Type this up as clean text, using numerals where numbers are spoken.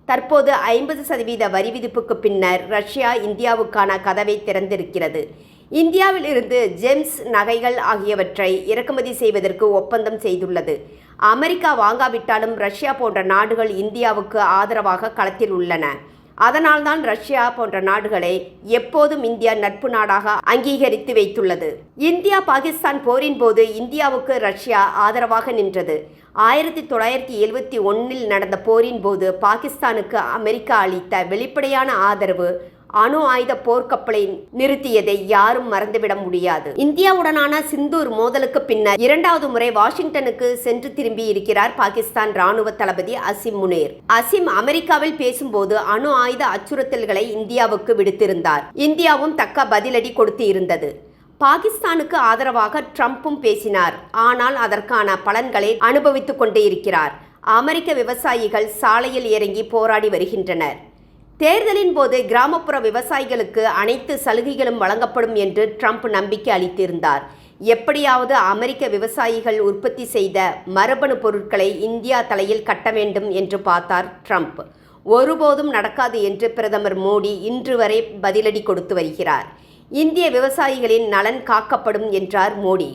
தற்போது 50% வரி விதிப்புக்கு பின்னர் ரஷ்யா இந்தியாவுக்கான கதவை திறந்திருக்கிறது. இந்தியாவில் இருந்து ஜெம்ஸ், நகைகள் ஆகியவற்றை இறக்குமதி செய்வதற்கு ஒப்பந்தம் செய்துள்ளது. அமெரிக்கா வாங்காவிட்டாலும் ரஷ்யா போன்ற நாடுகள் இந்தியாவுக்கு ஆதரவாக களத்தில் உள்ளன. அதனால்தான் ரஷ்யா போன்ற நாடுகளை எப்போதும் இந்தியா நட்பு நாடாக அங்கீகரித்து வைத்துள்ளது. இந்தியா பாகிஸ்தான் போரின் போது இந்தியாவுக்கு ரஷ்யா ஆதரவாக நின்றது. 1971 நடந்த போரின் போது பாகிஸ்தானுக்கு அமெரிக்கா அளித்த வெளிப்படையான ஆதரவு அணு ஆயுத போர்க்கப்பலை நிறுத்தியதை யாரும் மறந்துவிட முடியாது. இந்தியாவுடனான சிந்தூர் மோதலுக்கு பின்னர் 2வது முறை வாஷிங்டனுக்கு சென்று திரும்பி இருக்கிறார் பாகிஸ்தான் ராணுவ தளபதி அசிம் முனீர். அசிம் அமெரிக்காவில் பேசும்போது அணு ஆயுத அச்சுறுத்தல்களை இந்தியாவுக்கு விடுத்திருந்தார். இந்தியாவும் தக்க பதிலடி கொடுத்து இருந்தது. பாகிஸ்தானுக்கு ஆதரவாக ட்ரம்ப்பும் பேசினார். ஆனால் அதற்கான பலன்களை அனுபவித்துக் கொண்டே இருக்கிறார். அமெரிக்க விவசாயிகள் சாலையில் இறங்கி போராடி வருகின்றனர். தேர்தலின் போது கிராமப்புற விவசாயிகளுக்கு அனைத்து சலுகைகளும் வழங்கப்படும் என்று ட்ரம்ப் நம்பிக்கை அளித்திருந்தார். எப்படியாவது அமெரிக்க விவசாயிகள் உற்பத்தி செய்த மரபணு பொருட்களை இந்தியா தலையில் கட்ட வேண்டும் என்று பார்த்தார் ட்ரம்ப். ஒருபோதும் நடக்காது என்று பிரதமர் மோடி இன்று வரை பதிலடி கொடுத்து வருகிறார். இந்திய விவசாயிகளின் நலன் காக்கப்படும் என்றார் மோடி.